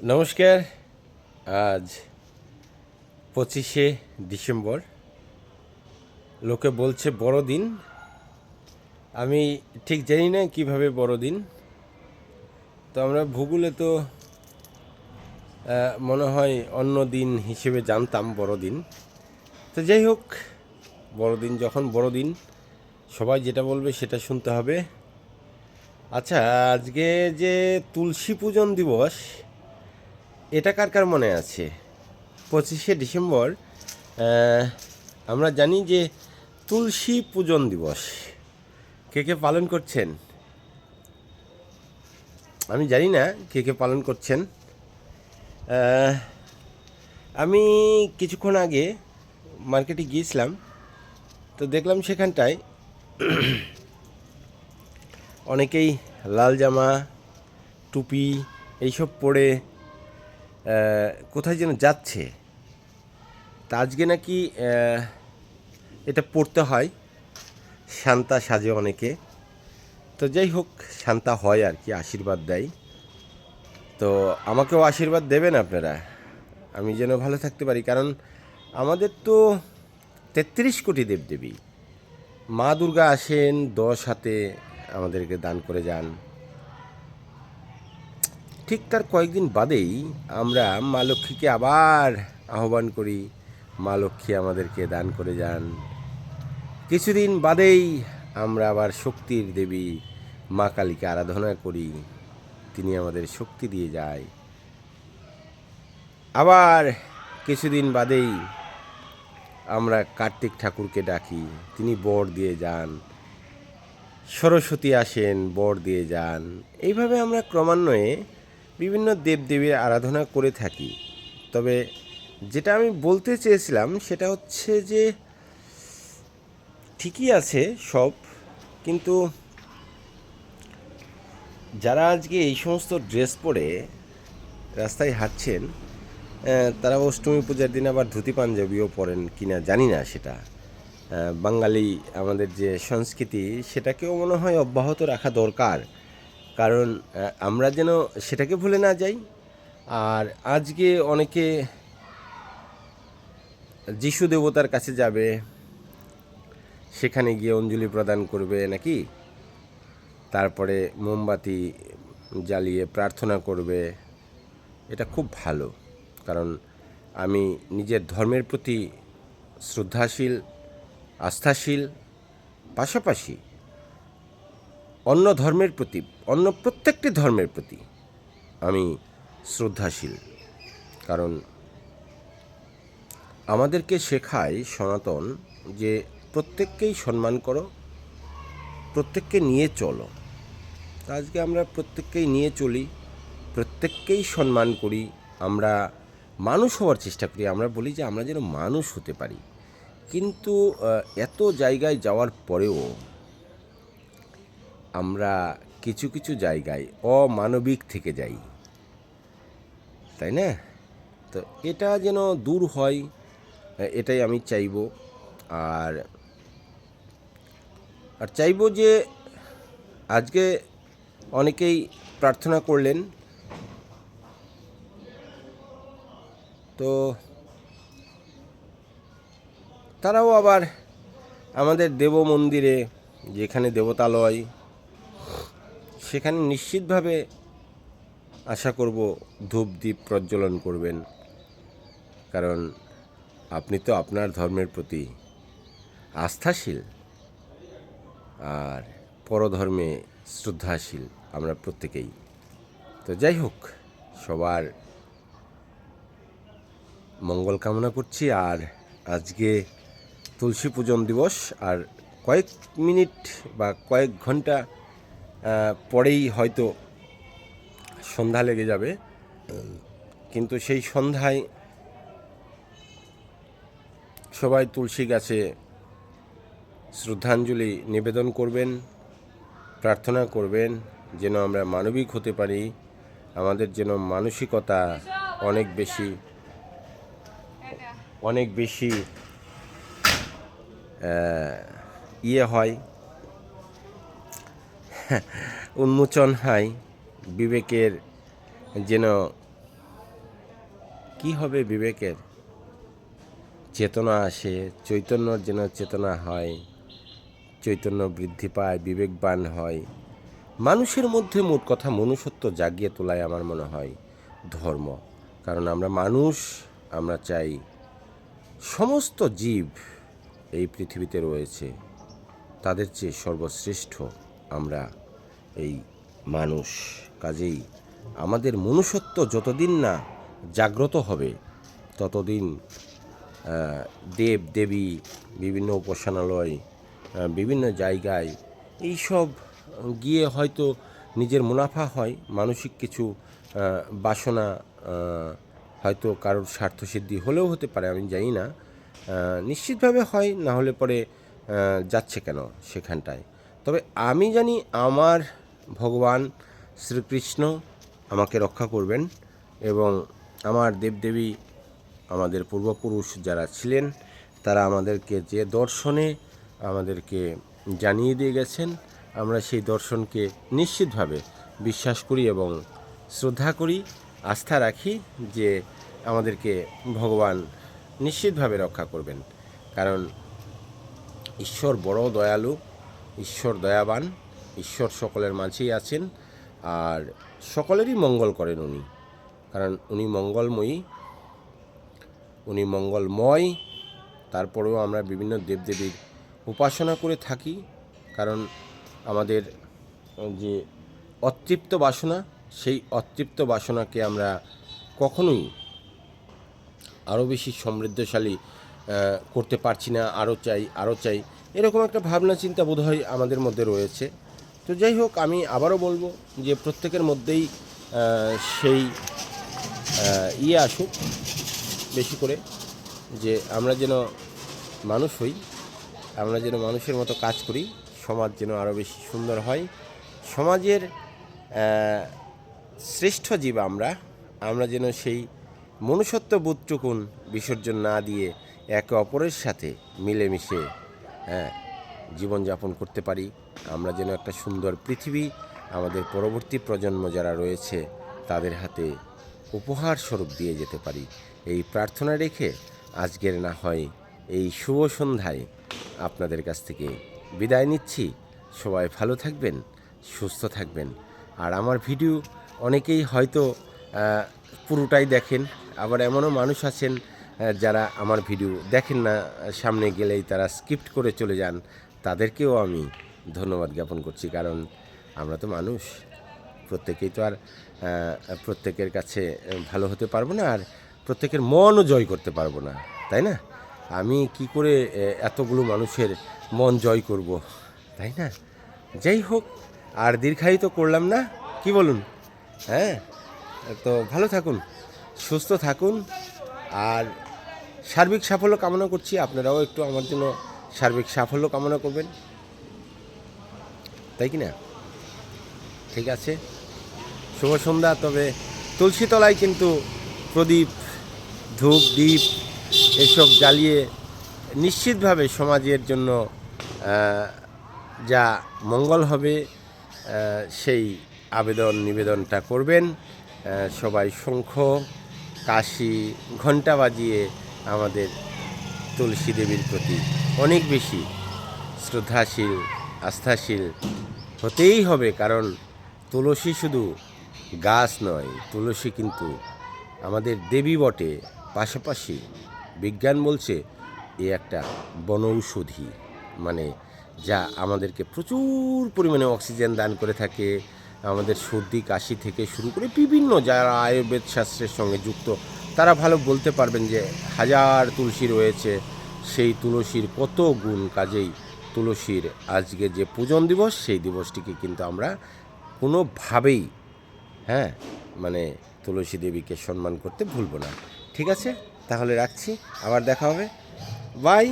নমস্কার। আজ 25শে ডিসেম্বর। লোকে বলছে বড়দিন। আমি ঠিক জানি না কিভাবে বড়দিন। তো আমরা ভূগোলে তো মনে হয় অন্য দিন হিসেবে জানতাম বড়দিন। তো যাই হোক, বড়দিন যখন বড়দিন, সবাই যেটা বলবে সেটা শুনতে হবে। আচ্ছা, আজকে যে তুলসী পূজন দিবস, এটা কার কার মনে আছে? 25শে ডিসেম্বর আমরা জানি যে তুলসী পূজন দিবস। কে কে পালন করছেন? আমি জানি না কে কে পালন করছেন। আমি কিছুক্ষণ আগে মার্কেটে গিয়েছিলাম, তো দেখলাম সেখানটায় অনেকেই লাল জামা, টুপি এইসব পরে কোথায় যেন যাচ্ছে। তা আজকে নাকি এটা পড়তে হয়, শান্তা সাজে অনেকে। তো যাই হোক, শান্তা হয় আর কি, আশীর্বাদ দেয়। তো আমাকেও আশীর্বাদ দেবেন আপনারা, আমি যেন ভালো থাকতে পারি। কারণ আমাদের তো 33 কোটি দেবদেবী। মা দুর্গা আসেন 10 হাতে, আমাদেরকে দান করে যান। ঠিক তার কয়েকদিন বাদেই আমরা মা লক্ষ্মীকে আবার আহ্বান করি, মা লক্ষ্মী আমাদেরকে দান করে যান। কিছুদিন বাদেই আমরা আবার শক্তির দেবী মা কালীকে আরাধনা করি, তিনি আমাদের শক্তি দিয়ে যায়। আবার কিছুদিন বাদেই আমরা কার্তিক ঠাকুরকে ডাকি, তিনি বর দিয়ে যান। সরস্বতী আসেন, বর দিয়ে যান। এইভাবে আমরা ক্রমান্বয়ে বিভিন্ন দেবদেবীর আরাধনা করে থাকি। তবে যেটা আমি বলতে চেয়েছিলাম সেটা হচ্ছে যে ঠিকই আছে সব, কিন্তু যারা আজকে এই সমস্ত ড্রেস পরে রাস্তায় হাঁটছেন, তারা অষ্টমী পূজার দিন আবার ধুতি পাঞ্জাবিও পরেন কিনা জানি না। সেটা বাঙালি আমাদের যে সংস্কৃতি, সেটাকেও মনে হয় অব্যাহত রাখা দরকার। কারণ আমরা যেন সেটাকে ভুলে না যাই। আর আজকে অনেকে যিশু দেবতার কাছে যাবে, সেখানে গিয়ে অঞ্জলি প্রদান করবে নাকি, তারপরে মোমবাতি জ্বালিয়ে প্রার্থনা করবে। এটা খুব ভালো, কারণ আমি নিজের ধর্মের প্রতি শ্রদ্ধাশীল, আস্থাশীল, পাশাপাশি অন্য ধর্মের প্রতি, অন্য প্রত্যেকটি ধর্মের প্রতি আমি শ্রদ্ধাশীল। কারণ আমাদেরকে শেখায় সনাতন যে প্রত্যেককেই সম্মান করো, প্রত্যেককে নিয়ে চলো। আজকে আমরা প্রত্যেককেই নিয়ে চলি, প্রত্যেককেই সম্মান করি। আমরা মানুষ হওয়ার চেষ্টা করি, আমরা বলি যে আমরা যেন মানুষ হতে পারি। কিন্তু এত জায়গায় যাওয়ার পরেও আমরা কিছু কিছু জায়গায় অমানবিক থেকে যাই, তাই না? তো এটা যেন দূর হয়, এটাই আমি চাইব। আর আর চাইব যে আজকে অনেকেই প্রার্থনা করলেন, তো তারাও আবার আমাদের দেব মন্দিরে, যেখানে দেবতালয়, সেখানে নিশ্চিতভাবে আশা করব ধূপ দ্বীপ প্রজ্বলন করবেন। কারণ আপনি তো আপনার ধর্মের প্রতি আস্থাশীল আর পরধর্মে শ্রদ্ধাশীল, আমরা প্রত্যেকেই। তো যাই হোক, সবার মঙ্গল কামনা করছি। আর আজকে তুলসী পূজন দিবস, আর কয়েক মিনিট বা কয়েক ঘন্টা পরেই হয়তো সন্ধ্যা লেগে যাবে। কিন্তু সেই সন্ধ্যায় সবাই তুলসী গাছে শ্রদ্ধাঞ্জলি নিবেদন করবেন, প্রার্থনা করবেন যেন আমরা মানবিক হতে পারি, আমাদের যেন মানসিকতা অনেক বেশি হয়, উন্মোচন হয়, বিবেকের যেন কি হবে বিবেকের? চেতনা আসে, চৈতন্যর যেন চেতনা হয়, চৈতন্য বৃদ্ধি পায়, বিবেকবান হয়। মানুষের মধ্যে মোট কথা মনুষ্যত্ব জাগিয়ে তোলায় আমার মনে হয় ধর্ম। কারণ আমরা মানুষ, আমরা চাই সমস্ত জীব এই পৃথিবীতে রয়েছে তাদের চেয়ে সর্বশ্রেষ্ঠ আমরা এই মানুষ। কাজেই আমাদের মনুষ্যত্ব যতদিন না জাগ্রত হবে ততদিন দেব দেবী, বিভিন্ন উপাসনালয়, বিভিন্ন জায়গায় এইসব গিয়ে হয়তো নিজের মুনাফা হয়, মানসিক কিছু বাসনা, হয়তো কারোর স্বার্থসিদ্ধি হলেও হতে পারে, আমি জানি না, নিশ্চিতভাবে হয়, না হলে পরে যাচ্ছে কেন সেখানটায়। তবে আমি জানি আমার ভগবান শ্রীকৃষ্ণ আমাকে রক্ষা করবেন এবং আমার দেবদেবী, আমাদের পূর্বপুরুষ যারা ছিলেন তারা আমাদেরকে যে দর্শনে আমাদেরকে জানিয়ে দিয়ে গেছেন, আমরা সেই দর্শনকে নিশ্চিতভাবে বিশ্বাস করি এবং শ্রদ্ধা করি, আস্থা রাখি যে আমাদেরকে ভগবান নিশ্চিতভাবে রক্ষা করবেন। কারণ ঈশ্বর বড় দয়ালু, ঈশ্বর দয়াবান, ঈশ্বর সকলের মাঝেই আছেন আর সকলেরই মঙ্গল করেন উনি। কারণ উনি মঙ্গলময়ী, উনি মঙ্গলময়। তারপরেও আমরা বিভিন্ন দেবদেবীর উপাসনা করে থাকি, কারণ আমাদের যে অতৃপ্ত বাসনা, সেই অতৃপ্ত বাসনাকে আমরা কখনোই আরও বেশি সমৃদ্ধশালী করতে পারছি না। আরও চাই এরকম একটা ভাবনা চিন্তা বোধহয় আমাদের মধ্যে রয়েছে। তো যাই হোক, আমি আবারও বলবো যে প্রত্যেকের মধ্যেই সেই আসুক বেশি করে, যে আমরা যেন মানুষ হই, আমরা যেন মানুষের মতো কাজ করি, সমাজ যেন আরও বেশি সুন্দর হয়। সমাজের শ্রেষ্ঠ জীব আমরা যেন সেই মনুষ্যত্ব বোধটুকুন বিসর্জন না দিয়ে একে অপরের সাথে মিলেমিশে জীবনযাপন করতে পারি। আমরা যেন একটা সুন্দর পৃথিবী আমাদের পরবর্তী প্রজন্ম যারা রয়েছে তাদের হাতে উপহার স্বরূপ দিয়ে যেতে পারি, এই প্রার্থনা রেখে আজকের না হয় এই শুভ সন্ধ্যায় আপনাদের কাছ থেকে বিদায় নিচ্ছি। সবাই ভালো থাকবেন, সুস্থ থাকবেন। আর আমার ভিডিও অনেকেই হয়তো পুরোটাই দেখেন, আবার এমনও মানুষ আছেন যারা আমার ভিডিও দেখেন না, সামনে গেলেই তারা স্কিপ্ট করে চলে যান। তাদেরকেও আমি ধন্যবাদ জ্ঞাপন করছি, কারণ আমরা তো মানুষ, প্রত্যেকেই তো আর প্রত্যেকের কাছে ভালো হতে পারবো না, আর প্রত্যেকের মনও জয় করতে পারবো না, তাই না? আমি কি করে এতগুলো মানুষের মন জয় করব, তাই না? যাই হোক, আর দীর্ঘায়িত করলাম না, কি বলুন? হ্যাঁ, তো ভালো থাকুন, সুস্থ থাকুন, আর সার্বিক সাফল্য কামনা করছি। আপনারাও একটু আমার জন্য সার্বিক সাফল্য কামনা করবেন, তাই কি না? ঠিক আছে, শুভ সন্ধ্যা। তবে তুলসীতলায় কিন্তু প্রদীপ, ধূপ, দ্বীপ এসব জ্বালিয়ে নিশ্চিতভাবে সমাজের জন্য যা মঙ্গল হবে সেই নিবেদনটা করবেন। সবাই শঙ্খ, কাশি, ঘণ্টা বাজিয়ে আমাদের তুলসী দেবীর প্রতি অনেক বেশি শ্রদ্ধাশীল, আস্থাশীল হতেই হবে। কারণ তুলসী শুধু গাছ নয়, তুলসী কিন্তু আমাদের দেবী বটে, পাশাপাশি বিজ্ঞান বলছে এ একটা বনৌষধি, মানে যা আমাদেরকে প্রচুর পরিমাণে অক্সিজেন দান করে থাকে। আমাদের সর্দি কাশি থেকে শুরু করে বিভিন্ন যারা আয়ুর্বেদ শাস্ত্রের সঙ্গে যুক্ত তারা ভালো বলতে পারবেন যে হাজার তুলসী রয়েছে, সেই তুলসীর কত গুণ। কাজেই তুলসীর আজকে যে পূজন দিবস, সেই দিবসটিকে কিন্তু আমরা কোনোভাবেই মানে তুলসী দেবীকে সম্মান করতে ভুলব না। ঠিক আছে, তাহলে রাখছি, আবার দেখা হবে, বাই।